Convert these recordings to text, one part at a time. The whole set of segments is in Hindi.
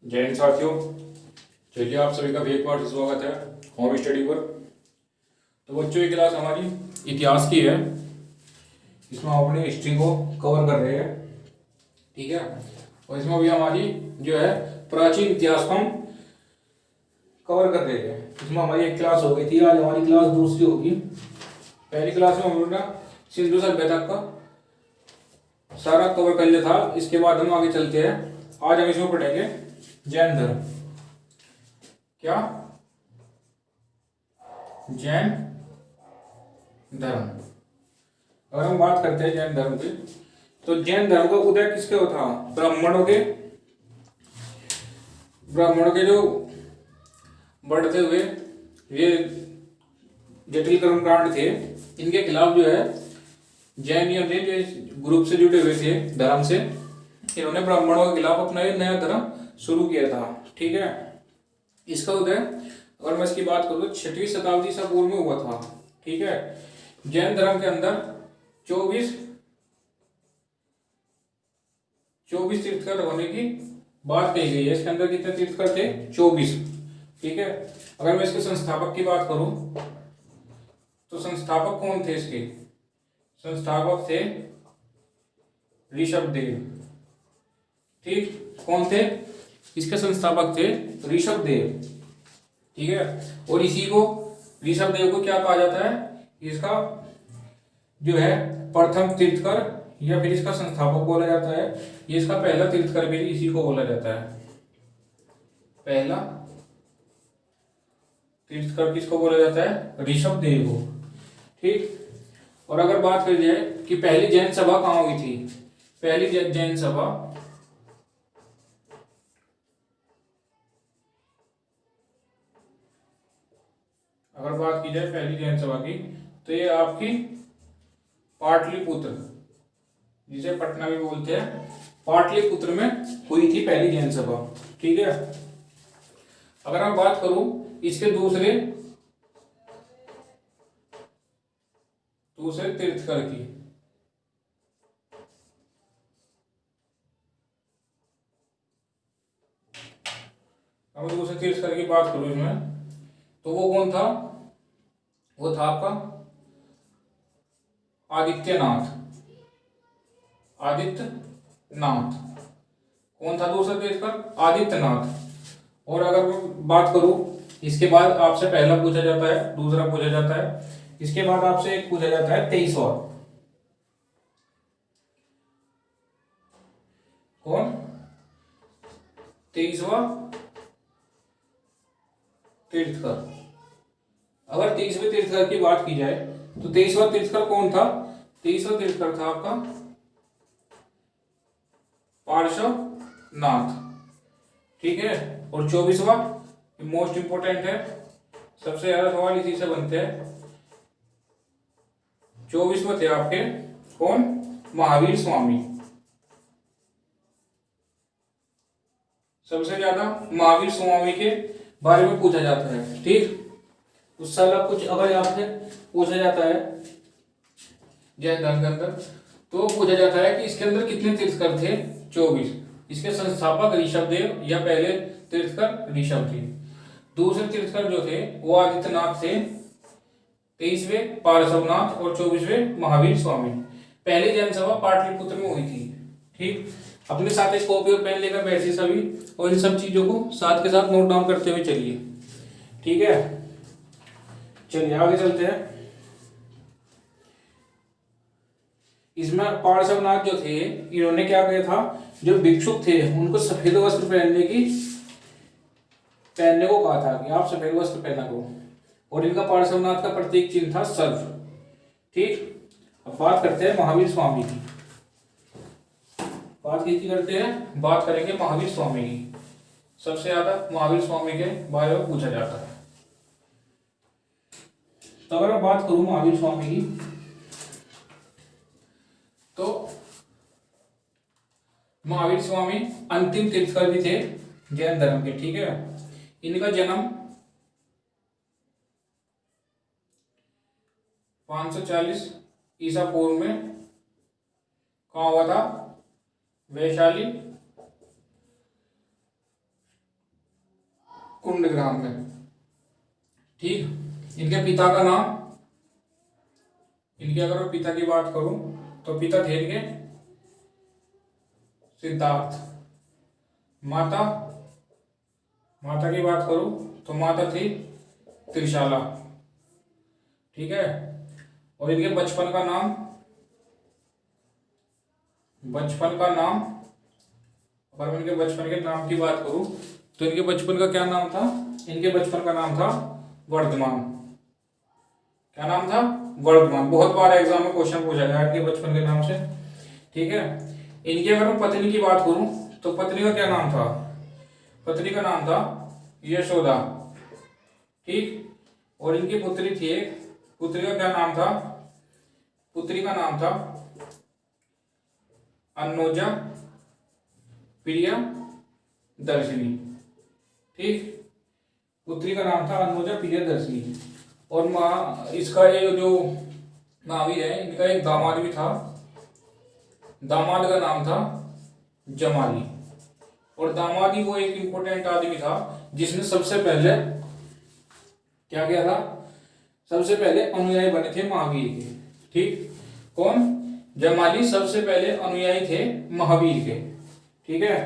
जय हिंद साथियों। चलिए आप सभी का एक बार फिर स्वागत है होम स्टडी पर। तो बच्चों, ये क्लास हमारी इतिहास की है। इसमें हम अपनी हिस्ट्री को कवर कर रहे हैं, ठीक है। और इसमें भी हमारी जो है प्राचीन इतिहास को हम कवर कर रहे हैं। इसमें हमारी एक क्लास हो गई थी, आज हमारी क्लास दूसरी होगी। पहली क्लास में हम लोग ने सिंधु सभ्यता का सारा कवर कर लिया था। इसके बाद हम आगे चलते हैं। आज हम इसमें पढ़ेंगे जैन धर्म। क्या? जैन धर्म। अगर हम बात करते हैं जैन धर्म की, तो जैन धर्म का उदय किसके हुआ था? ब्राह्मणों के जो बढ़ते हुए ये जटिल कर्मकांड थे, इनके खिलाफ जो है जैनियों ने, जो ग्रुप से जुड़े हुए थे धर्म से, इन्होंने ब्राह्मणों के खिलाफ अपना एक नया धर्म शुरू किया था, ठीक है। इसका उदय, अगर मैं इसकी बात करूँ तो 6वीं शताब्दी ईसा पूर्व में हुआ था, ठीक है। जैन धर्म के अंदर 24 तीर्थकर होने की बात कही गई है। इसके अंदर कितने तीर्थकर थे? 24, ठीक है। अगर मैं इसके संस्थापक की बात करूं तो संस्थापक कौन थे इसके? संस्थापक थे ऋषभदेव, ठीक। कौन थे? इसके संस्थापक थे ऋषभदेव, ठीक है। और इसी को, ऋषभदेव को क्या कहा जाता है? इसका जो है प्रथम तीर्थकर या फिर इसका संस्थापक बोला जाता है। ये इसका पहला तीर्थकर भी इसी को बोला जाता है। पहला तीर्थकर किसको बोला जाता है? ऋषभदेव को, ठीक। और अगर बात करी जाए कि पहली जैन सभा कहाँ हुई थी? पहली जैन सभा अगर बात की जाए पहली जैन सभा की, तो ये आपकी पाटलिपुत्र, जिसे पटना भी बोलते हैं, पाटलिपुत्र में हुई थी पहली जैन सभा, ठीक है। अगर मैं बात करूं इसके दूसरे तीर्थकर की, अगर दूसरे तीर्थकर की बात करूं इसमें, तो वो कौन था? वो था आपका आदित्यनाथ। आदित्यनाथ कौन था दूसरा तीर्थकर? आदित्यनाथ। और अगर मैं बात करूं, इसके बाद आपसे पहला पूछा जाता है, दूसरा पूछा जाता है, इसके बाद आपसे एक पूछा जाता है 23वां। कौन? 23वां तीर्थकर। अगर 23वें तीर्थकर की बात की जाए तो 23वां तीर्थकर कौन था? 23वां तीर्थकर था आपका पार्श्वनाथ, ठीक है। और 24वां मोस्ट इंपोर्टेंट है, सबसे ज्यादा सवाल इसी से बनते हैं। 24वां थे आपके कौन? महावीर स्वामी। सबसे ज्यादा महावीर स्वामी के बारे में पूछा जाता है, ठीक। उस साल कुछ अगर आपसे पूछा जाता है जैन धर्म के अंदर, तो पूछा जाता है कि इसके अंदर कितने तीर्थकर थे? 24। इसके संस्थापक ऋषभदेव या पहले तीर्थकर ऋषभ थे। दूसरे तीर्थकर जो थे वो आदित्यनाथ थे, 23वें पार्श्वनाथ और 24वें महावीर स्वामी। पहली जैन सभा पाटलिपुत्र में हुई थी, ठीक। अपने साथ एक कॉपी और पेन लेकर बैठिए सभी, और इन सब चीजों को साथ के साथ नोट डाउन करते हुए चलिए, ठीक है। चलिए आगे चलते हैं। इसमें पार्श्वनाथ जो थे, इन्होंने क्या किया था? जो भिक्षुक थे उनको सफेद वस्त्र पहनने को कहा था कि आप सफेद वस्त्र पहना करो। और इनका पार्श्वनाथ का प्रतीक चिन्ह था सर्प, ठीक। अब बात करते हैं महावीर स्वामी की। बात करेंगे महावीर स्वामी की। सबसे ज्यादा महावीर स्वामी के बारे में पूछा जाता है। तो अगर मैं बात करूं महावीर स्वामी की, तो महावीर स्वामी अंतिम तीर्थकर भी थे जैन धर्म के, ठीक है। इनका जन्म 540 ईसा पूर्व में कहाँ हुआ था? वैशाली कुंडग्राम में। ठीक, इनके पिता का नाम, इनके अगर मैं पिता की बात करूं तो पिता थे इनके सिद्धार्थ। माता, माता की बात करूं तो माता थी त्रिशाला। ठीक है, और इनके बचपन का नाम, बचपन का नाम, अगर मैं इनके बचपन के नाम की बात करूं तो इनके बचपन का क्या नाम था? इनके बचपन का नाम था वर्धमान। क्या नाम था? वर्धमान। बहुत बार एग्जाम में क्वेश्चन पूछा गया इनके बचपन के नाम से। ठीक है, इनकी अगर मैं पत्नी की बात करूं तो पत्नी का क्या नाम था? पत्नी का नाम था यशोदा। ठीक, और इनकी पुत्री थी एक, पुत्री का क्या नाम था? पुत्री का नाम था अन्नोजा प्रिया दर्शनी। ठीक, पुत्री का नाम था अन्नोजा प्रिया दर्शनी। और इसका ये जो महावीर है, इनका एक दामाद भी था, दामाद का नाम था जमाली। और दामाद ही वो एक इंपॉर्टेंट आदमी था जिसने सबसे पहले क्या किया था? सबसे पहले अनुयायी बने थे महावीर के। ठीक, कौन? जमाली सबसे पहले अनुयायी थे महावीर के। ठीक है,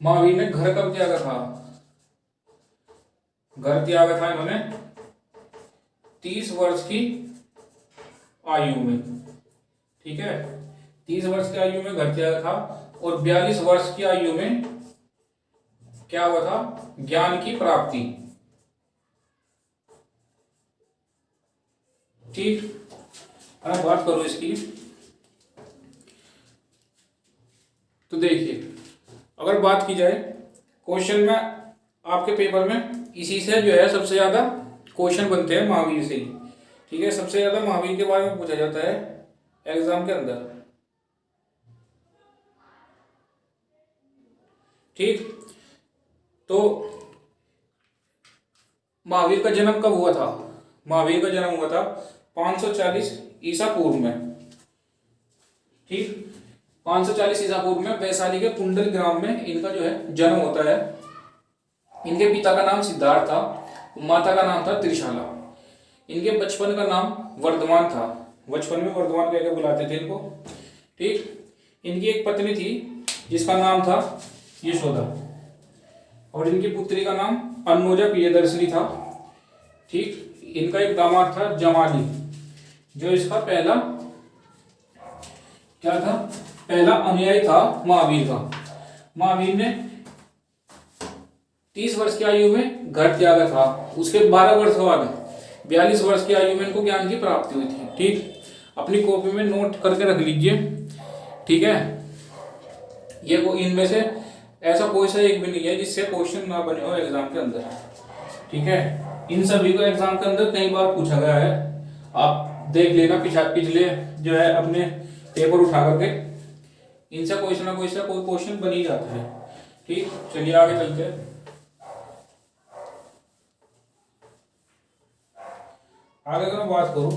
महावीर ने घर कब त्यागा था? घर त्यागा था इन्होंने 30 वर्ष की आयु में। ठीक है, 30 वर्ष की आयु में घर त्यागा था। और 42 वर्ष की आयु में क्या हुआ था? ज्ञान की प्राप्ति। ठीक, अब बात करो इसकी तो देखिए, अगर बात की जाए क्वेश्चन में, आपके पेपर में इसी से जो है सबसे ज्यादा क्वेश्चन बनते हैं महावीर से ही। ठीक है, सबसे ज्यादा महावीर के बारे में पूछा जाता है एग्जाम के अंदर। ठीक, तो महावीर का जन्म कब हुआ था? महावीर का जन्म हुआ था 540 ईसा पूर्व में। ठीक, 540 ईसा पूर्व में वैशाली के कुंडल ग्राम में इनका जो है जन्म होता है। इनके पिता का नाम सिद्धार्थ था, माता का नाम था त्रिशाला। इनके बचपन का नाम वर्धमान था, बचपन में वर्धमान कहकर बुलाते थे इनको। ठीक, इनकी एक पत्नी थी जिसका नाम था यशोदा, और इनकी पुत्री का नाम अन्नोजा प्रियदर्शनी था। ठीक, इनका एक दामाद था जमाली, जो इसका पहला क्या था? पहला अनुयायी था महावीर का। महावीर ने 30 वर्ष की आयु में घर त्यागा था। उसके 12 वर्ष बाद 42 वर्ष की आयु में इनको ज्ञान की प्राप्ति हुई थी। ठीक, अपनी कॉपी में नोट करके रख लीजिए। ठीक है, ये इनमें से ऐसा कोई सा एक भी नहीं है जिससे क्वेश्चन ना बने हो एग्जाम के अंदर। ठीक है, इन सभी को एग्जाम के अंदर कई बार पूछा गया है, आप देख लेना पिछले जो है अपने पेपर उठा करके, इनसे कोई ना कोई क्वेश्चन बन ही जाता है। ठीक, चलिए आगे चलते हैं। आगे अगर मैं बात करूं,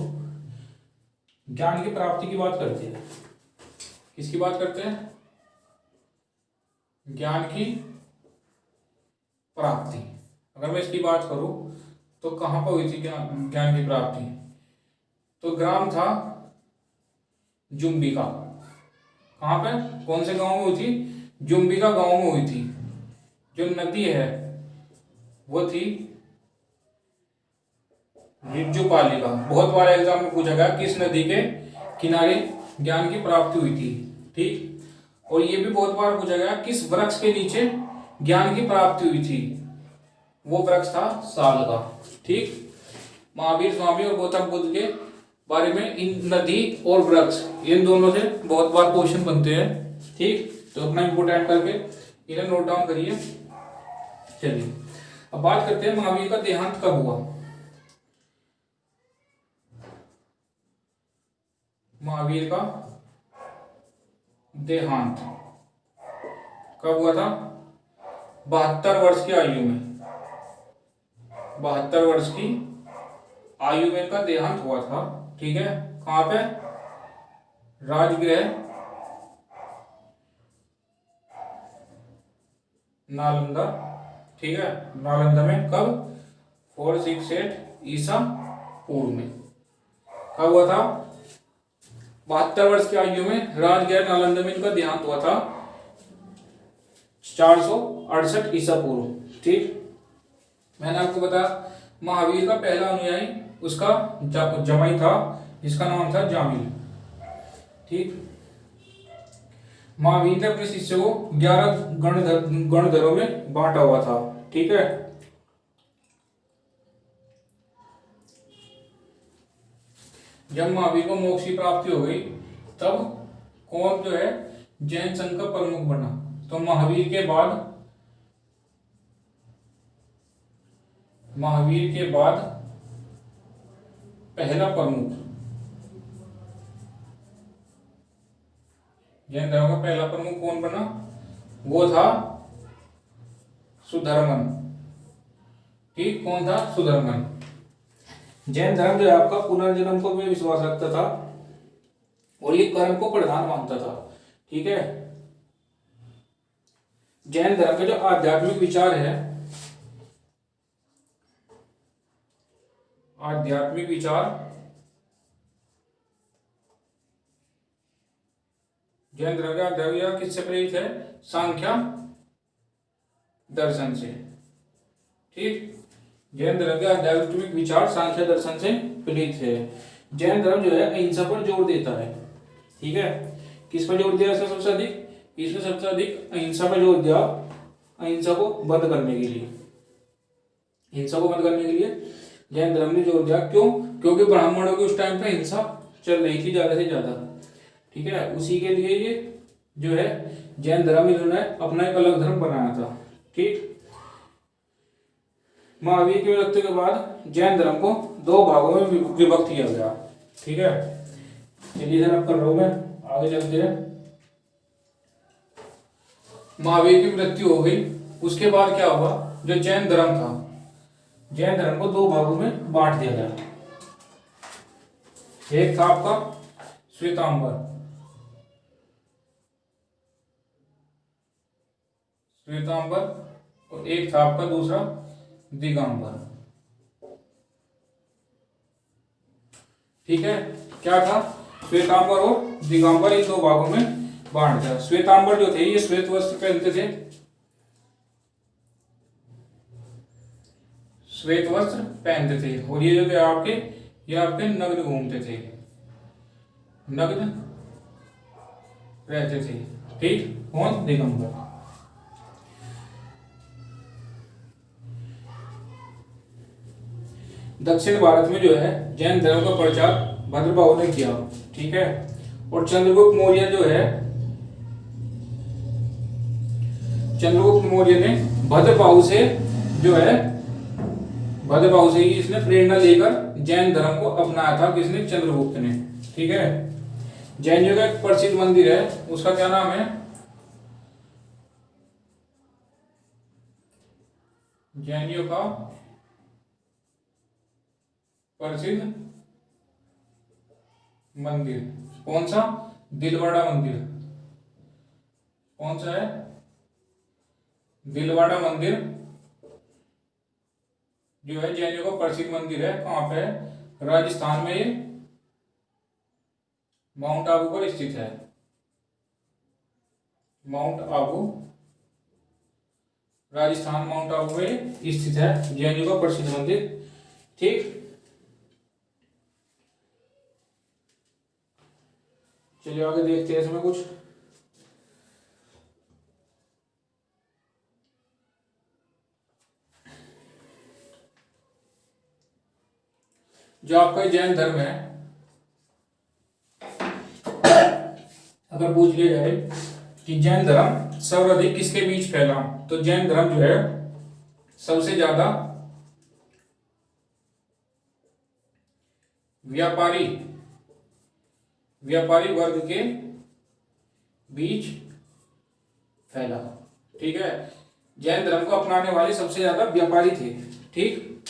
ज्ञान की प्राप्ति की बात करते हैं। किसकी बात करते हैं? ज्ञान की प्राप्ति। अगर मैं इसकी बात करूं तो कहां पर हुई थी ज्ञान की प्राप्ति? तो ग्राम था जुम्बिका। कहां पे? कौन से गांव में हुई थी? जुम्बिका गांव में हुई थी। जो नदी है वो थी रिज्जुपालिका। बहुत बार एग्जाम में पूछा गया किस नदी के किनारे ज्ञान की प्राप्ति हुई थी। ठीक, और ये भी बहुत बार पूछा गया किस वृक्ष के नीचे ज्ञान की प्राप्ति हुई थी? वो वृक्ष था साल का। ठीक, महावीर स्वामी और गौतम बुद्ध के बारे में इन नदी और वृक्ष, इन दोनों से बहुत बार क्वेश्चन बनते हैं। ठीक, तो अपना इंपोर्टेंट करके इन्हें नोट डाउन करिए। चलिए अब बात करते हैं महावीर का देहांत कब हुआ। महावीर का देहांत कब हुआ था? 72 वर्ष की आयु में। 72 वर्ष की आयु में इनका देहांत हुआ था। ठीक है, कहां पे? राजगृह नालंदा ठीक है, नालंदा में कब? 468 ईसा पूर्व में। कब हुआ था? 72 वर्ष की आयु में राजगृह नालंदा में इनका देहांत हुआ था 468 ईसा पूर्व। ठीक, मैंने आपको बताया महावीर का पहला अनुयायी उसका जमाई था जिसका नाम था जामिल। ठीक, महावीर ने अपने शिष्य को 11 गणधरों में बांटा हुआ था। ठीक है, जब महावीर को मोक्ष की प्राप्ति हो गई तब कौन जो है जैन संघ का प्रमुख बना? तो महावीर के बाद पहला प्रमुख, जैन धर्म का पहला प्रमुख कौन बना? वो था सुधर्मन। ठीक, कौन था? सुधर्मन। जैन धर्म जो है आपका पुनर्जन्म को भी विश्वास रखता था और ये कर्म को प्रधान मानता था। ठीक है, जैन धर्म के जो आध्यात्मिक विचार है, आध्यात्मिक विचार जैन धर्म का आध्यात्मिक विचार किससे प्रेरित है? सांख्य दर्शन से। ठीक, जैन धर्म के आध्यात्मिक विचार सांख्य दर्शन से प्रेरित है। जैन धर्म जो है अहिंसा पर जोर देता है। ठीक है, किस पर जोर दिया सबसे अधिक? इसमें सबसे अधिक अहिंसा पर जोर दिया, अहिंसा को बंद करने के लिए। हिंसा को बंद करने के लिए जैन धर्म ने जोर दिया। क्यों? क्योंकि ब्राह्मणों की उस टाइम पे हिंसा चल रही थी ज्यादा से ज्यादा। ठीक है, उसी के लिए ये जो है जैन धर्म इन्होंने अपना एक अलग धर्म बनाया था। ठीक, महावीर की मृत्यु के बाद जैन धर्म को 2 भागों में विभक्त किया गया। ठीक है, चलिए इधर कर रहा हूं मैं, आगे चलते हैं। महावीर की मृत्यु हो गई, उसके बाद क्या हुआ? जो जैन धर्म था, जैन धर्म को 2 भागों में बांट दिया गया। एक था आपका श्वेतांबर, और एक था आपका दूसरा दिगंबर। ठीक है, क्या था? श्वेतांबर और दिगंबर, इन 2 भागों में बांट दिया। श्वेतांबर जो थे ये श्वेत वस्त्र पहनते थे, श्वेत वस्त्र पहनते थे, और ये जो थे आपके, ये आपके नग्न घूमते थे, नग्न रहते थे। ठीक, कौन? दिगंबर। दक्षिण भारत में जो है जैन धर्म का प्रचार भद्रबाहु ने किया। ठीक है, और चंद्रगुप्त मौर्य जो है, चंद्रगुप्त मौर्य ने भद्रबाहु से जो है, भद्रबाहु से ही इसने प्रेरणा लेकर जैन धर्म को अपनाया था। किसने? चंद्रगुप्त ने। ठीक है, जैनियों का एक प्रसिद्ध मंदिर है, उसका क्या नाम है? जैनियों का प्रसिद्ध मंदिर कौन सा? दिलवाड़ा मंदिर। कौन सा है? दिलवाड़ा मंदिर जो है जैनियों का प्रसिद्ध मंदिर है। कहां पे है? राजस्थान में, ये माउंट आबू पर स्थित है। माउंट आबू, राजस्थान, माउंट आबू में स्थित है जैनियों का प्रसिद्ध मंदिर। ठीक, चलिए आगे देखते हैं इसमें कुछ। जो आपका जैन धर्म है, अगर पूछ लिया जाए कि जैन धर्म सर्वाधिक किसके बीच फैला, तो जैन धर्म जो है सबसे ज्यादा व्यापारी वर्ग के बीच फैला। ठीक है, जैन धर्म को अपनाने वाले सबसे ज्यादा व्यापारी थे। ठीक,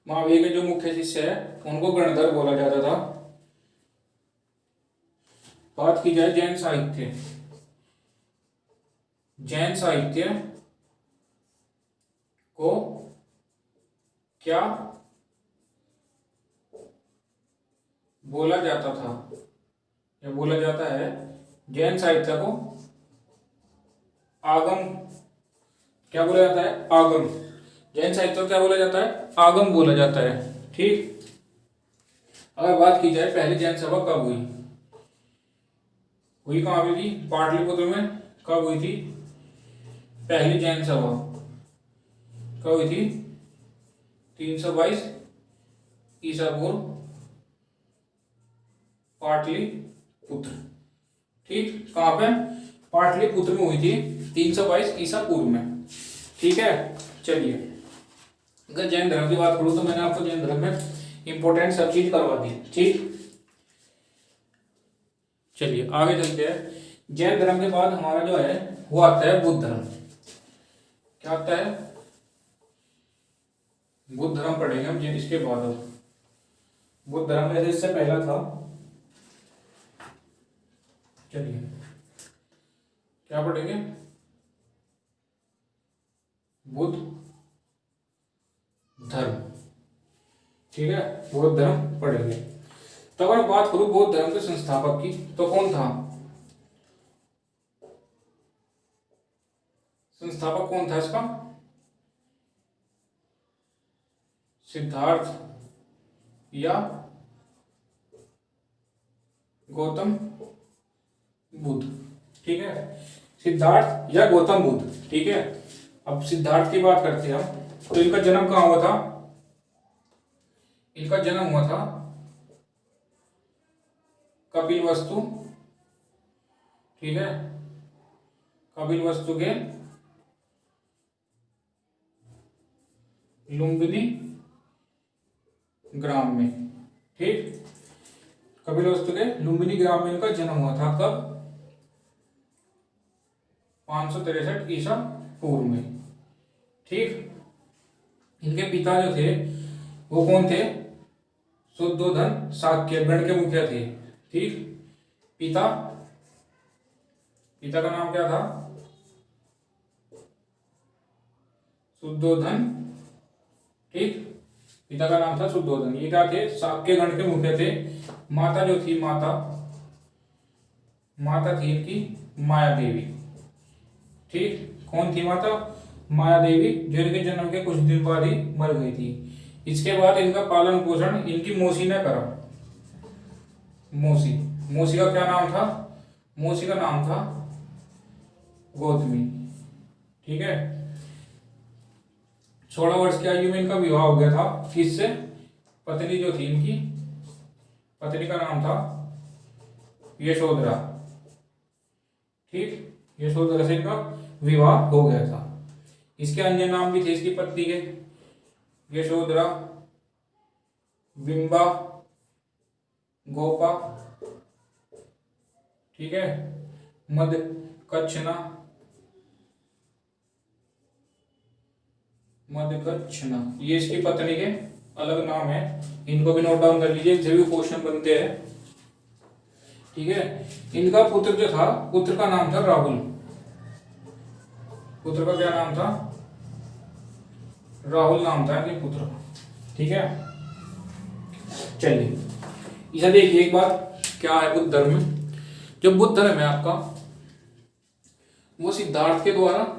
महावीर के जो मुख्य शिष्य है उनको गणधर बोला जाता था। बात की जाए जैन साहित्य, जैन साहित्य को क्या बोला जाता था, या बोला जाता है। जैन साहित्य को आगम क्या बोला जाता है, आगम। जैन साहित्य को क्या बोला जाता है, आगम बोला जाता है। ठीक। अगर बात की जाए पहली जैन सभा कब हुई कहाँ पे थी, पाटलिपुत्र में। कब हुई थी पहली जैन सभा, कब हुई थी, 322 ईसा पूर्व, पाटलिपुत्र। ठीक, कहाँ पे, पाटलिपुत्र में हुई थी 322 ईसा पूर्व में। ठीक है। चलिए, अगर जैन धर्म की बात करूं तो मैंने आपको जैन धर्म में इंपॉर्टेंट सब चीज करवा दी। ठीक, चलिए आगे चलते हैं। जैन धर्म के बाद हमारा जो है वो आता है बुद्ध धर्म। क्या आता है, बुद्ध धर्म पढ़ेंगे हम इसके बाद। बुद्ध धर्म जैसे इससे पहला था। चलिए क्या पढ़ेंगे, बुद्ध धर्म। ठीक है, बौद्ध धर्म पढ़ेंगे। तो अगर बात करूं बौद्ध धर्म के संस्थापक की, तो कौन था, संस्थापक कौन था इसका, सिद्धार्थ या गौतम बुद्ध। ठीक है, सिद्धार्थ या गौतम बुद्ध। ठीक है, अब सिद्धार्थ की बात करते हैं हम। तो इनका जन्म कहाँ हुआ था, इनका जन्म हुआ था कपिलवस्तु। ठीक है, कपिलवस्तु के लुम्बिनी ग्राम में। ठीक, कपिलवस्तु के लुम्बिनी ग्राम में इनका जन्म हुआ था। कब, 563 ईसा पूर्व में। ठीक, इनके पिता जो थे वो कौन थे, शुद्धोधन शाक्य गण के मुखिया थे। ठीक, पिता का नाम क्या था, शुद्धोधन। ठीक, पिता का नाम था शुद्धोधन। ये क्या थे, शाक्य गण के मुखिया थे। माता जो थी, माता थी इनकी माया देवी। ठीक, कौन थी माता, माया देवी, जो इनके जन्म के कुछ दिन बाद ही मर गई थी। इसके बाद इनका पालन पोषण इनकी मौसी ने करा। मौसी का क्या नाम था, मौसी का नाम था गौतमी। ठीक है, 16 वर्ष की आयु में इनका विवाह हो गया था। किससे, पत्नी जो थी इनकी, पत्नी का नाम था यशोधरा। ठीक, यशोधरा से इनका विवाह हो गया था। इसके अन्य नाम भी थे इसकी पत्नी के, यशोधरा, बिंबा, गोपा। ठीक है, मदकच्छना, ये इसकी पत्नी के अलग नाम है। इनको भी नोट डाउन कर लीजिए, जब भी क्वेश्चन बनते हैं। ठीक है, इनका पुत्र जो था, पुत्र का नाम था राहुल। पुत्र का क्या नाम था, राहुल नाम था इनके पुत्र का। ठीक है, चलिए इसे देखिए एक बार, क्या है बुद्ध धर्म में। जो बुद्ध धर्म है आपका, वो सिद्धार्थ के द्वारा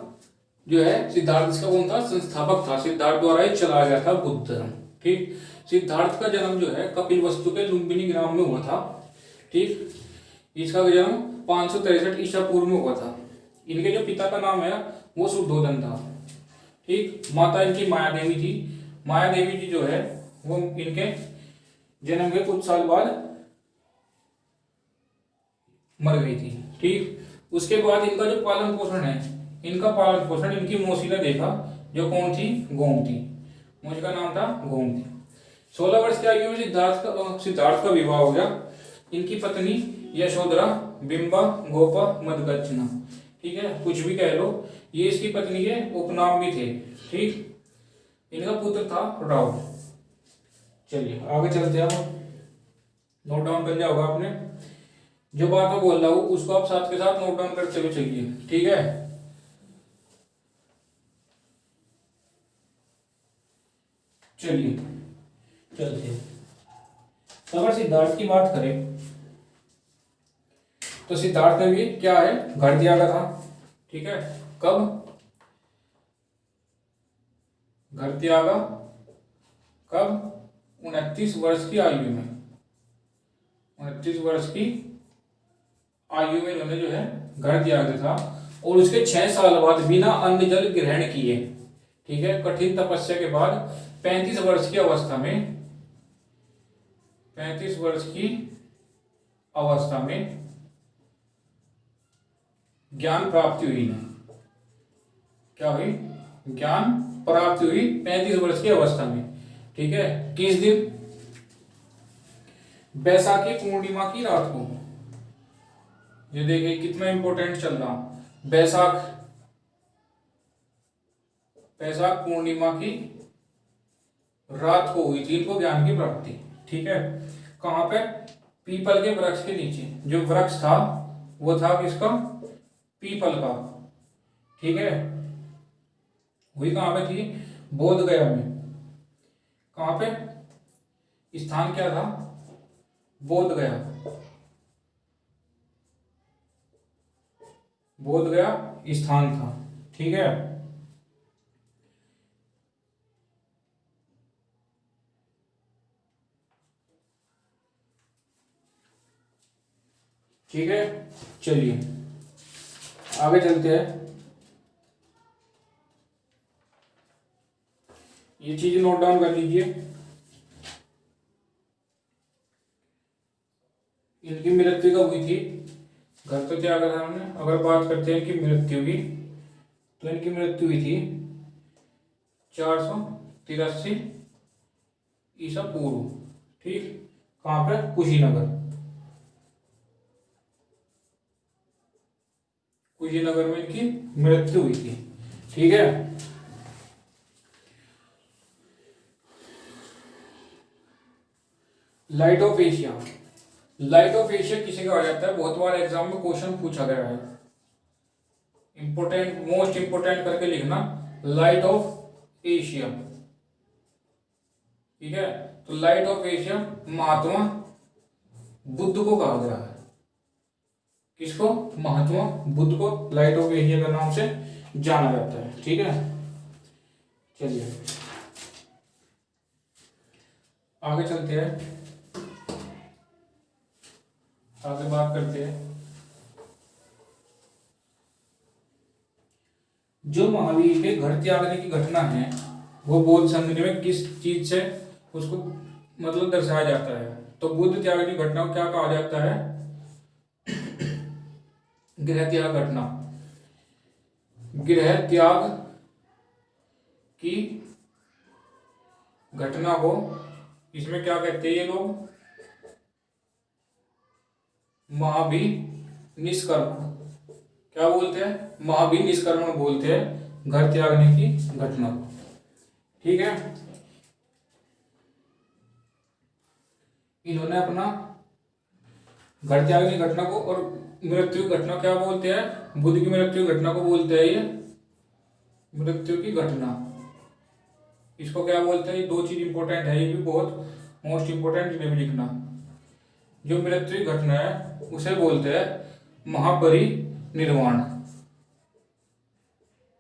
जो है, सिद्धार्थ इसका कौन था, संस्थापक था। सिद्धार्थ द्वारा ही चलाया गया था बुद्ध धर्म। ठीक, सिद्धार्थ का जन्म जो है कपिलवस्तु के लुम्बिनी ग्राम में हुआ था। ठीक, इसका जन्म 563 ईसा पूर्व में हुआ था। इनके जो पिता का नाम है वो शुद्धोधन था। ठीक, माता इनकी माया देवी थी। माया देवी जी जो है वो इनके जन्म के कुछ साल बाद मर गई थी। ठीक, उसके बाद इनका जो पालन पोषण है, इनका पालन पोषण इनकी मौसी ने देखा, जो कौन थी, गोमती। मौसी का नाम था गोमती। 16 वर्ष की आयु में सिद्धार्थ का विवाह हो गया। इनकी पत्नी यशोधरा, बिंबा, गोपा, मदगच्छना। ठीक है, कुछ भी कह लो, ये इसकी पत्नी के उपनाम भी थे। ठीक, इनका पुत्र था राहुल। चलिए आगे चलते हैं, अब नोट डाउन कर लिया होगा आपने। जो बात मैं बोल रहा हूँ उसको आप साथ के साथ नोट डाउन करते हुए चलिए। ठीक है, चलिए चलते हैं। तो अगर सिद्धार्थ की बात करें तो सिद्धार्थ ने भी क्या है, घर त्यागा था। ठीक है, कब घर त्यागा? कब? 29 वर्ष की आयु में। 29 वर्ष की आयु में इन्होंने जो है घर त्यागा था, और उसके 6 साल बाद बिना अन्न जल ग्रहण किए, ठीक है, कठिन तपस्या के बाद 35 वर्ष की अवस्था में, 35 वर्ष की अवस्था में ज्ञान प्राप्ति हुई इन्हें। क्या हुई? ज्ञान प्राप्ति हुई 35 वर्ष की अवस्था में। ठीक है, किस दिन? बैसाखी पूर्णिमा की रात को। ये देखिए कितना इंपॉर्टेंट चल रहा हूं। बैसाख पूर्णिमा की रात को हुई थी इनको ज्ञान की प्राप्ति। ठीक है, कहां पे? पीपल के वृक्ष के नीचे। जो वृक्ष था वो था किसका? पीपल का। ठीक है, हुई कहां पे थी? बोध गया में। कहां पे? स्थान क्या था? बोध गया। बोध गया स्थान था। ठीक है, ठीक है, चलिए आगे चलते हैं। ये चीज नोट डाउन कर लीजिए। इनकी मृत्यु कब हुई थी? घर तो त्यागा था उन्होंने। अगर बात करते हैं इनकी मृत्यु की, तो इनकी मृत्यु हुई थी 483 ईसा पूर्व। ठीक, कहां पे? कुशीनगर। कुशीनगर में इनकी मृत्यु हुई थी। ठीक है, light of Asia. Light of Asia किसे कहा जाता है? बहुत बार एग्जाम में क्वेश्चन पूछा गया है। इंपोर्टेंट, मोस्ट इंपोर्टेंट करके लिखना, लाइट ऑफ एशिया। ठीक है, तो light of Asia Mahatma Buddha को कहा गया है। किसको? महात्मा बुद्ध को लाइट ऑफ एशिया के नाम से जाना जाता है। ठीक है, चलिए आगे चलते हैं, आगे बात करते हैं। जो महावीर के घर त्यागने की घटना है वो बौद्ध संघ में किस चीज से उसको मतलब दर्शाया जाता है? तो बुद्ध त्याग की घटना को क्या कहा जाता है? गृह त्याग घटना। गृह त्याग की घटना को इसमें क्या कहते हैं ये लोग? महाभिनिष्क्रमण। क्या बोलते हैं? महाभिनिष्क्रमण बोलते हैं घर त्यागने की घटना को। ठीक है, इन्होंने अपना घर त्यागने की घटना को और मृत्यु घटना क्या बोलते हैं? बुद्ध की मृत्यु घटना को बोलते हैं ये मृत्यु की घटना। इसको क्या बोलते हैं? ये दो चीज इंपॉर्टेंट है, ये भी बहुत मोस्ट इंपॉर्टेंट, इन्हें भी लिखना। जो मृत्यु घटना है उसे बोलते हैं महापरिनिर्वाण।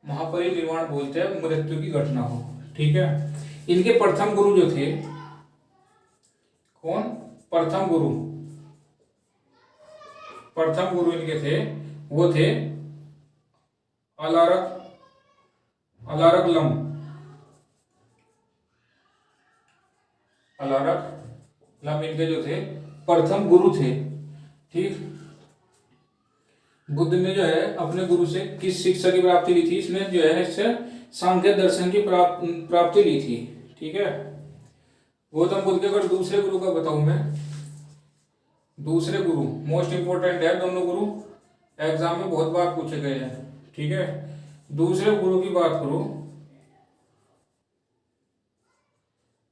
महापरिनिर्वाण बोलते हैं मृत्यु की घटना को। ठीक है, इनके प्रथम गुरु जो थे, कौन? प्रथम गुरु। प्रथम गुरु इनके थे वो थे अलारकलम। अलारकलम इनके जो थे प्रथम गुरु थे। ठीक, बुद्ध ने जो है अपने गुरु से किस शिक्षा की प्राप्ति ली थी? इसने जो है इससे सांख्य दर्शन की प्राप्ति ली थी। ठीक है, गौतम बुद्ध के अगर दूसरे गुरु का बताऊं मैं, दूसरे गुरु मोस्ट इंपोर्टेंट है, दोनों गुरु एग्जाम में बहुत बार पूछे गए हैं। ठीक है, दूसरे गुरु की बात करूं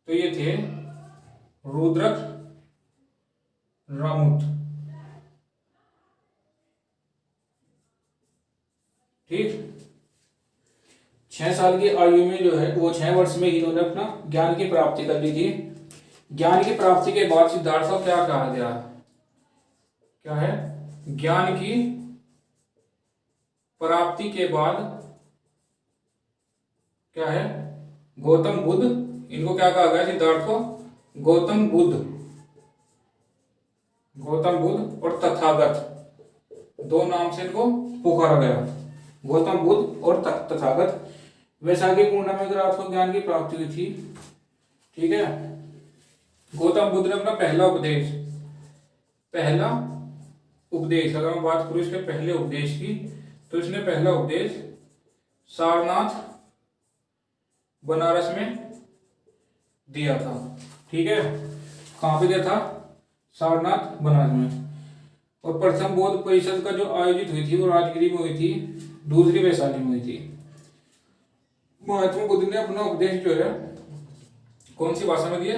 तो ये थे रुद्रक रामुत। ठीक, 6 साल की आयु में जो है वो 6 वर्ष में इन्होंने अपना ज्ञान की प्राप्ति कर ली थी। ज्ञान की प्राप्ति के बाद सिद्धार्थ को क्या कहा गया, क्या है, ज्ञान की प्राप्ति के बाद क्या है, गौतम बुद्ध, इनको क्या कहा गया सिद्धार्थ को, गौतम बुद्ध और तथागत, दो नाम से इनको पुकारा गया, गौतम बुद्ध और तथागत। वैशाखी पूर्णिमा में अगर आपको ज्ञान की प्राप्ति हुई थी, ठीक है। गौतम बुद्ध ने अपना पहला उपदेश, अगर मैं बात करूं इसके पहले उपदेश की, तो इसने पहला उपदेश सारनाथ बनारस में दिया था, ठीक है। कहाँ पे दिया था, सारनाथ बनारस में। और प्रथम बौद्ध परिषद का जो आयोजित हुई थी वो राजगिरी में हुई थी, दूसरी वैशाली में हुई थी। महात्मा बुद्ध ने अपना उपदेश जो है कौन सी भाषा में दिया,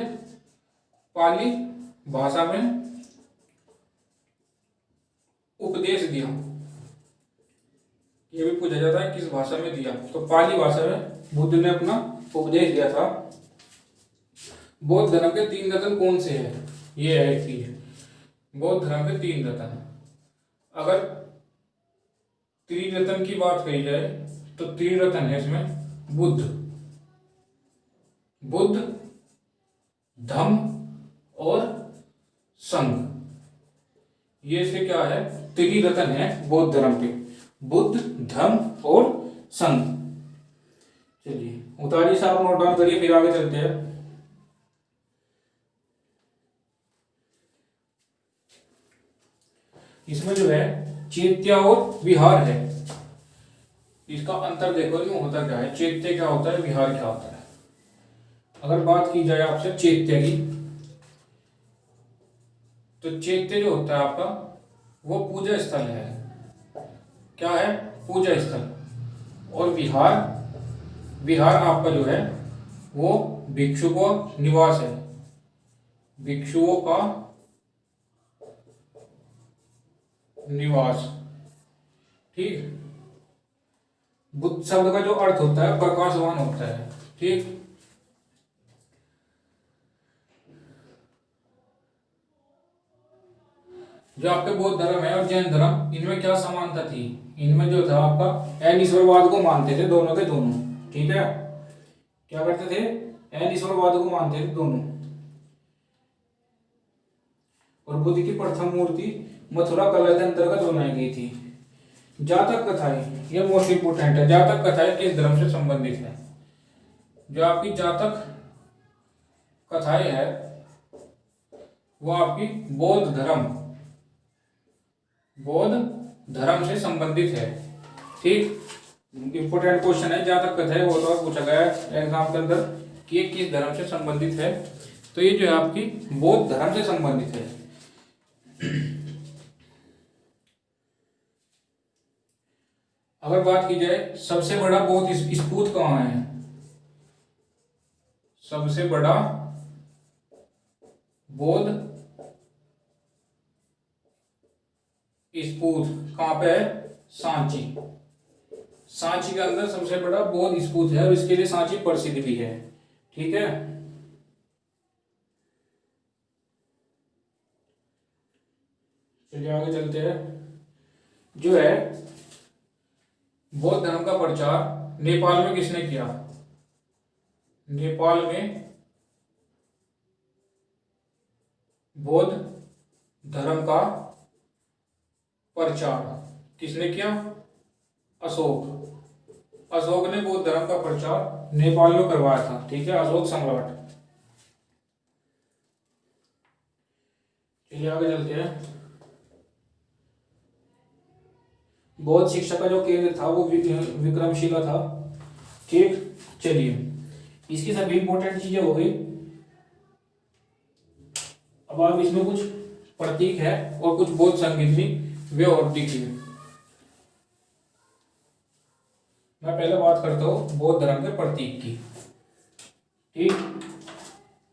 पाली भाषा में उपदेश दिया। ये भी पूछा जाता है किस भाषा में दिया, तो पाली भाषा में बुद्ध ने अपना उपदेश दिया था। बौद्ध धर्म के 3 रत्न कौन से हैं, ये है एक चीज, बौद्ध धर्म के 3 रत्न। अगर त्रिरत्न की बात कही जाए तो त्रिरत्न है इसमें, बुद्ध, धम्म और संघ, ये इसके क्या है, त्रिरत्न है बौद्ध धर्म के, बुद्ध, धम्म और संघ। चलिए उतारिए साहब, नोट डाउन करिए, फिर आगे चलते हैं। इसमें जो है चैत्य और विहार है, इसका अंतर देखो यूं होता क्या है, चैत्य क्या होता है, विहार क्या होता है। अगर बात की जाए आपसे चैत्य की, तो चैत्य जो होता है आपका वो पूजा स्थल है, क्या है, पूजा स्थल। और विहार आपका जो है वो भिक्षुकों निवास है, भिक्षुओं का निवास, ठीक। बुद्ध शब्द का जो अर्थ होता है प्रकाशवान होता है, ठीक। जो आपके बौद्ध धर्म है और जैन धर्म, इनमें क्या समानता थी, इनमें जो था आपका अनिश्वरवाद को मानते थे दोनों के दोनों, ठीक है। क्या करते थे, अनिश्वरवाद को मानते थे दोनों। और बुद्ध की प्रथम मूर्ति मथुरा कला के अंतर्गत बनाई गई थी। जातक कथाएं, ये मोस्ट इंपोर्टेंट है, जातक कथाएं किस धर्म से संबंधित है। जो आपकी जातक कथाएं है वो आपकी बौद्ध धर्म से संबंधित है, ठीक। इंपोर्टेंट क्वेश्चन है, जातक कथाएं वो तो पूछा गया है एग्जाम के अंदर कि ये किस धर्म से संबंधित है, तो ये जो है आपकी बौद्ध धर्म से संबंधित है। अगर बात की जाए सबसे बड़ा बौद्ध स्तूप कहाँ है, सबसे बड़ा बौद्ध स्तूप कहाँ पे है, सांची के अंदर सबसे बड़ा बौद्ध स्तूप है, और इसके लिए सांची प्रसिद्ध भी है, ठीक है। चलिए आगे चलते हैं। जो है बौद्ध धर्म का प्रचार नेपाल में किसने किया, नेपाल में बौद्ध धर्म का प्रचार किसने किया, अशोक ने बौद्ध धर्म का प्रचार नेपाल में करवाया था, ठीक है, अशोक सम्राट। चलिए आगे चलते हैं। बौद्ध शिक्षा का जो केंद्र था वो विक्रमशिला था, ठीक। चलिए इसकी सभी इंपॉर्टेंट चीजें हो गई। अब आप इसमें कुछ प्रतीक है और कुछ बौद्ध संगीत भी वे और देखिए। मैं पहले बात करता हूँ बौद्ध धर्म के प्रतीक की, ठीक।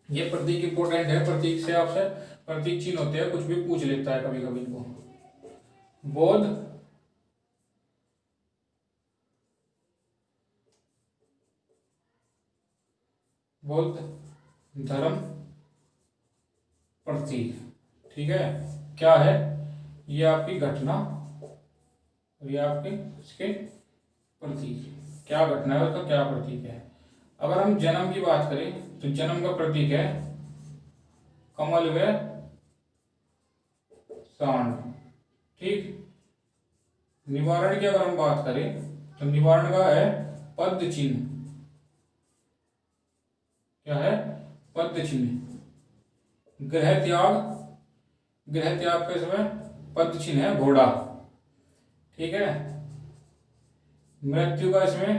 ये प्रतीक इंपॉर्टेंट है, प्रतीक से आपसे प्रतीक चिन्ह होते हैं, कुछ भी पूछ लेता है कभी कभी इनको। बौद्ध बौद्ध धर्म प्रतीक। ठीक है, क्या है ये आपकी घटना और ये आपके इसके प्रतीक। क्या घटना है उसका क्या प्रतीक है। अगर हम जन्म की बात करें तो जन्म का प्रतीक है कमल व सांड। ठीक, निवारण की अगर हम बात करें तो निवारण का है पद चिन्ह। क्या है, पद चिन्ह। ग्रह त्याग के समय पद चिन्ह है घोड़ा। ठीक है, मृत्यु का इसमें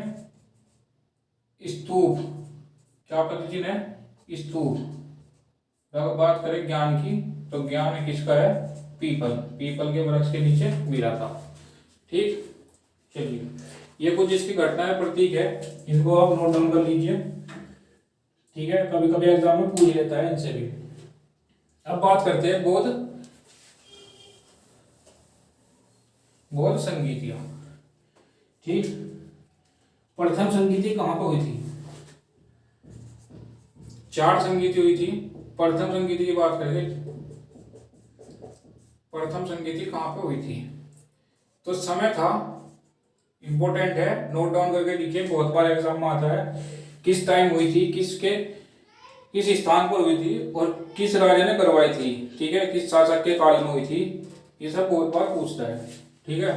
स्तूप। क्या पद चिन्ह है, स्तूप। अगर बात करें ज्ञान की तो ज्ञान किसका है, पीपल के वृक्ष के नीचे मिला था। ठीक, चलिए ये कुछ इसकी घटनाएं प्रतीक है, इनको आप नोट डाउन कर लीजिए। ठीक है, कभी कभी एग्जाम में पूछ लेता है इनसे भी। अब बात करते हैं बौद्ध संगीतियां। ठीक, प्रथम संगीति कहां पर हुई थी, 4 संगीति हुई थी। प्रथम संगीति की बात करेंगे, प्रथम संगीति कहां पर हुई थी तो समय था, इंपॉर्टेंट है, नोट डाउन करके लिखिए, बहुत बार एग्जाम में आता है। किस टाइम हुई थी, किस स्थान पर हुई थी और किस राजा ने करवाई थी। ठीक है, किस शासक के काल में हुई थी, ये सब बहुत बार पूछता है। ठीक है,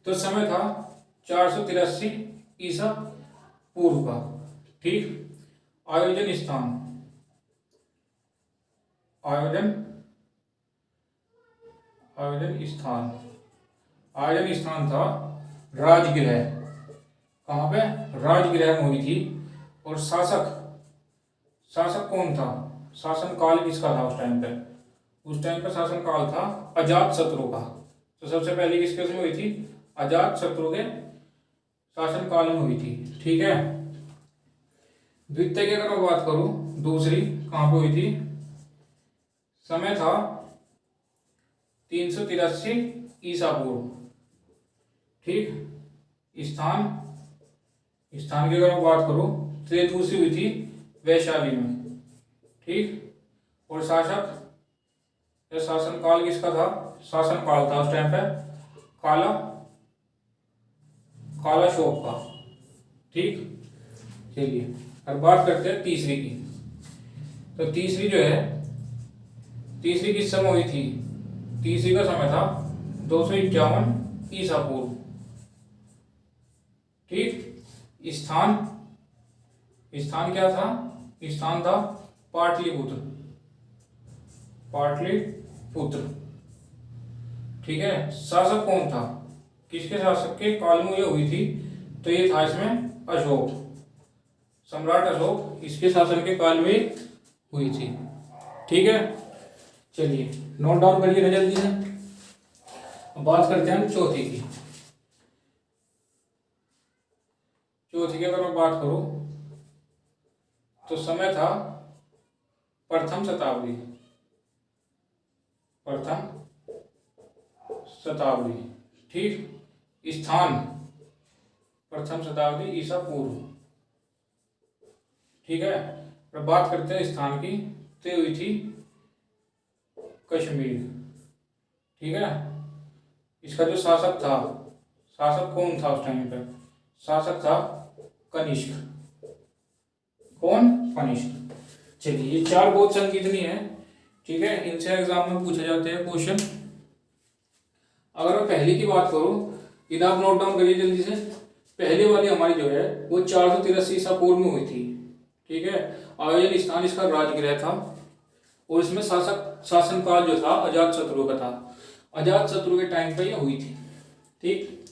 तो समय था 483 ईसा पूर्व का। ठीक, आयोजन स्थान था राजगृह। कहां पे, राजगृह में हुई थी। और शासक कौन था, शासन काल किसका था उस टाइम पे शासन काल था अजात शत्रु का। तो सबसे पहले किसके उसमें हुई थी, अजात शत्रु के शासन काल में हुई थी। ठीक है, द्वितीय की अगर मैं बात करूं, दूसरी कहां पे हुई थी, समय था 383 ईसा पूर्व। ठीक, स्थान की अगर मैं बात करूं तो ये दूसरी हुई थी वैशाली में। ठीक, और शासन काल किसका था, शासन काल था उस टाइम पे काला शोक का। ठीक, चलिए अब बात करते हैं तीसरी की। तो तीसरी जो है, तीसरी किस समय हुई थी, तीसरी का समय था 251 ईसा पूर्व। ठीक, स्थान क्या था, स्थान था पाटलिपुत्र। ठीक है, शासक कौन था, किसके शासक के काल में ये हुई थी तो ये था इसमें अशोक, सम्राट अशोक, इसके शासन के काल में हुई थी। ठीक है, चलिए नोट डाउन करिए ना जल्दी से। अब बात करते हैं हम चौथी की। चौथी की अगर मैं बात करूं तो समय था प्रथम शताब्दी। ठीक, स्थान प्रथम शताब्दी ईसा पूर्व। ठीक है, अब बात करते हैं स्थान की, तो हुई थी कश्मीर। ठीक है, इसका जो शासक कौन था उस टाइम पर, शासक था कनिष्क। कनिष्क। चलिए ये 4 बौद्ध संगीतनी है। ठीक है, इनसे एग्जाम में पूछे जाते हैं क्वेश्चन। अगर मैं पहली की बात करूं, इधर आप नोट डाउन करिए जल्दी से। पहली वाली हमारी जो है वो 483 ईसा पूर्व में हुई थी। ठीक है, आयोजन स्थान इसका राजगृह था और इसमें शासन काल जो था अजात शत्रु का था। अजात शत्रु के टाइम पे ये हुई थी। ठीक,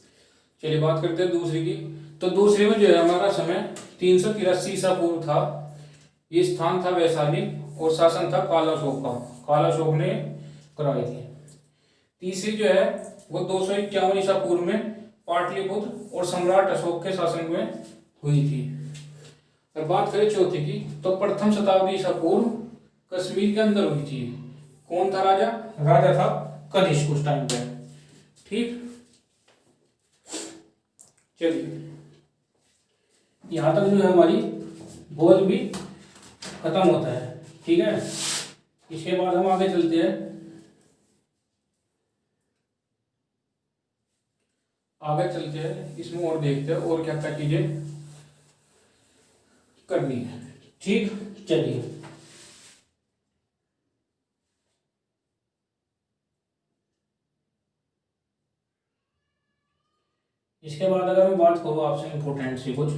चलिए बात करते हैं दूसरी की। तो दूसरी में जो है हमारा समय 383 ईसा पूर्व था। ये स्थान था वैशाली और शासन था कालाशोक का, कालाशोक ने कराई थी। तीसरी जो है वो 251 ईसा पूर्व में पाटलिपुत्र और सम्राट अशोक के शासन में हुई थी। और बात करें चौथी की तो प्रथम शताब्दी ईसा पूर्व कश्मीर के अंदर हुई थी। कौन था राजा था कनिष्क उस टाइम पे। ठीक, चलिए यहां तक जो है हमारी बौद्ध भी खत्म होता है। ठीक है, इसके बाद हम आगे चलते हैं। इसमें और देखते हैं और क्या क्या चीजें करनी है। ठीक, चलिए। इसके बाद अगर मैं बात करूँ आपसे इंपॉर्टेंट सी कुछ,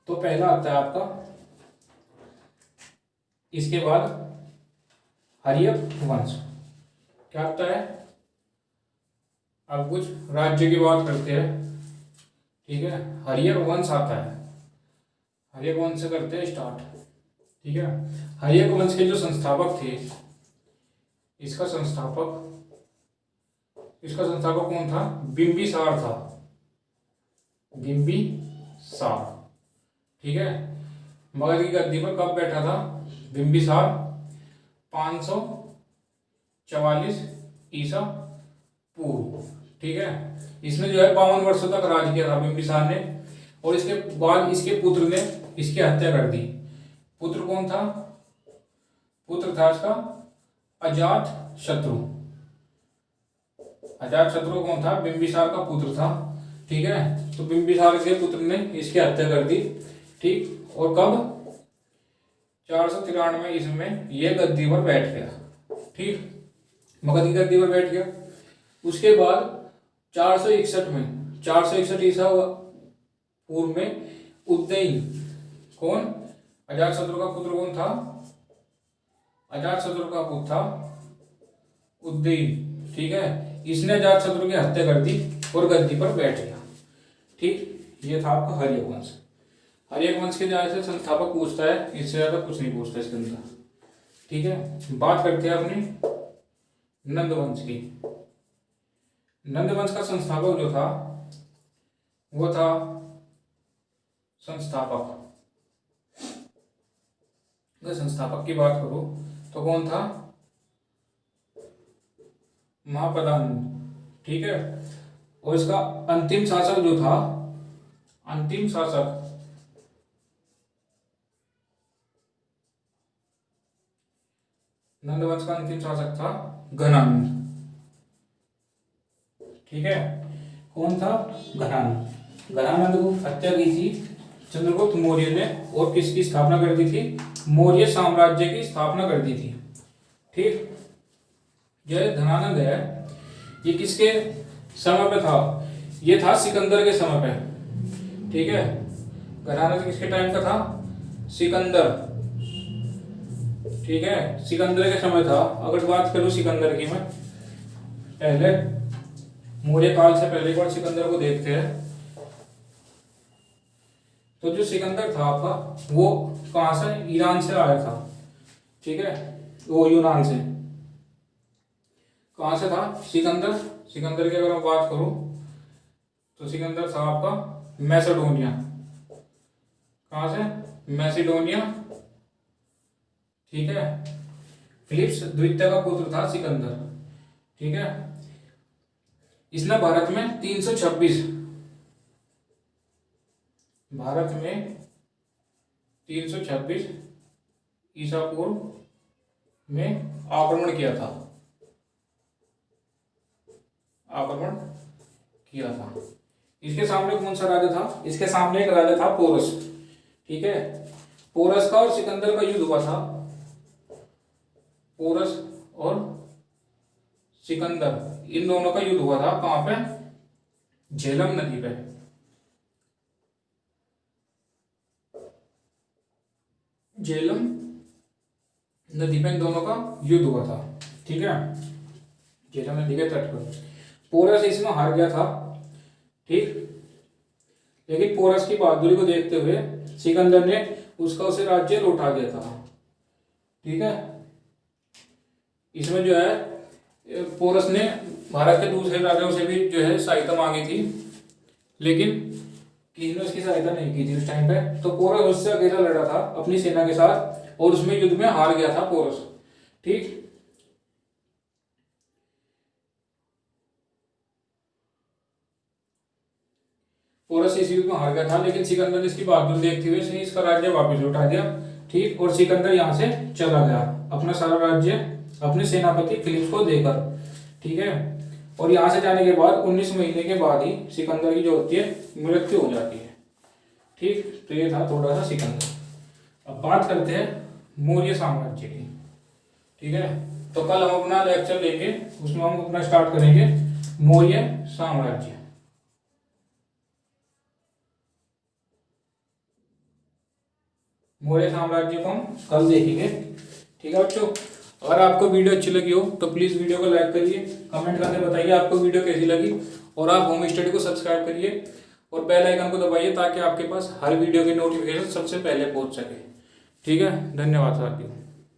तो पहला आता है आपका, इसके बाद हर्यक वंश। क्या आता है? अब कुछ राज्य की बात करते हैं। ठीक है, हर्यक वंश आता है। हर्यक वंश से करते हैं स्टार्ट। ठीक है, हर्यक वंश के जो संस्थापक थे, इसका संस्थापक कौन था? बिंबिसार था। बिंबिसार। ठीक है, मगध की गद्दी पर कब बैठा था बिंबिसार? 544 ईसा पूर्व। ठीक है, इसने जो है 52 वर्षों तक राज किया था बिंबिसार ने, और इसके बाद इसके पुत्र ने इसकी हत्या कर दी। पुत्र कौन था? पुत्र था इसका अजात शत्रु। अजात शत्रु कौन था? बिंबिसार का पुत्र था। ठीक है, तो बिंबिसार के पुत्र ने इसकी हत्या कर दी। ठीक, और कब? 493 ईस्वी में यह गद्दी पर बैठ गया। ठीक, मगध की गद्दी पर बैठ गया। उसके बाद 461 ईसा पूर्व में उदयन, कौन? अजातशत्रु का पुत्र कौन था? अजातशत्रु का पुत्र था उदयन। ठीक है, इसने अजातशत्रु की हत्या कर दी और गद्दी पर बैठ गया। ठीक, ये था आपका हर्यक वंश। हर्यक वंश के जैसे संस्थापक पूछता है, इससे ज्यादा कुछ नहीं पूछता इसके अंदर। ठीक है, बात करते हैं अपनी नंद वंश की। नंद वंश का संस्थापक जो था वो था संस्थापक की बात करूं तो कौन था? महापदानंद। ठीक है, और इसका अंतिम शासक जो था, नंदवंश का अंतिम शासक था घनानंद। ठीक है, कौन था? घनानंद को हत्या की थी चंद्रगुप्त मौर्य ने, और किसकी स्थापना कर दी थी? मौर्य साम्राज्य की स्थापना कर दी थी। ठीक, यह घनानंद है, ये किसके समय पे था? ये था सिकंदर के समय पे। ठीक है, घनानंद किसके टाइम का था? सिकंदर। ठीक है, सिकंदर के समय था। अगर बात करूं सिकंदर की, मैं पहले मौर्य काल से पहले एक बार सिकंदर को देखते हैं। तो जो सिकंदर था आपका, वो कहां से? ईरान से आया था। ठीक है, वो यूनान से। कहां से था सिकंदर? सिकंदर की अगर मैं बात करूं तो सिकंदर था आपका मैसेडोनिया। कहां से? मैसेडोनिया। ठीक है, फिलिप्स द्वितीय का पुत्र था सिकंदर। ठीक है, इसने भारत में 326 ईसा पूर्व में आक्रमण किया था। इसके सामने कौन सा राजा था? इसके सामने एक राजा था पोरस। ठीक है, पोरस का और सिकंदर का युद्ध हुआ था। पोरस और सिकंदर, इन दोनों का युद्ध हुआ था। कहां पे? झेलम नदी पे। झेलम नदी पे इन दोनों का युद्ध हुआ था। ठीक है, झेलम नदी के तट पर। पोरस इसमें हार गया था। ठीक, लेकिन पोरस की बहादुरी को देखते हुए सिकंदर ने उसे राज्य लौटा दिया था। ठीक है, इसमें जो है पोरस ने भारत के दूसरे राजाओं से भी जो है सहायता मांगी थी, लेकिन किसी ने उसकी सहायता नहीं की थी उस टाइम पे। तो पोरस उससे अकेला लड़ा था अपनी सेना के साथ, और उसमें युद्ध में हार गया था पोरस। ठीक, पोरस इस युद्ध में हार गया था, लेकिन सिकंदर ने इसकी बहादुरी देखते हुए इसने इसका राज्य वापस लौटा दिया। ठीक। और सिकंदर यहाँ से चला गया अपना सारा राज्य अपने सेनापति फिलिप्स को देकर, ठीक है। और यहाँ से जाने के बाद 19 महीने के बाद ही सिकंदर की जो होती है मृत्यु हो जाती है, ठीक। तो ये था थोड़ा सा सिकंदर। अब बात करते हैं मौर्य साम्राज्य की, ठीक है। तो कल हम अपना लेक्चर लेंगे, उसमें हम अपना स्टार्ट करेंगे मौर्य साम्राज्य। मौर्य साम्राज्य को हम कल देखेंगे, ठीक है बच्चों। अगर आपको वीडियो अच्छी लगी हो तो प्लीज़ वीडियो को लाइक करिए, कमेंट करके बताइए आपको वीडियो कैसी लगी, और आप होम स्टडी को सब्सक्राइब करिए और बेल आइकन को दबाइए ताकि आपके पास हर वीडियो की नोटिफिकेशन सबसे पहले पहुंच सके, ठीक है। धन्यवाद साथियों।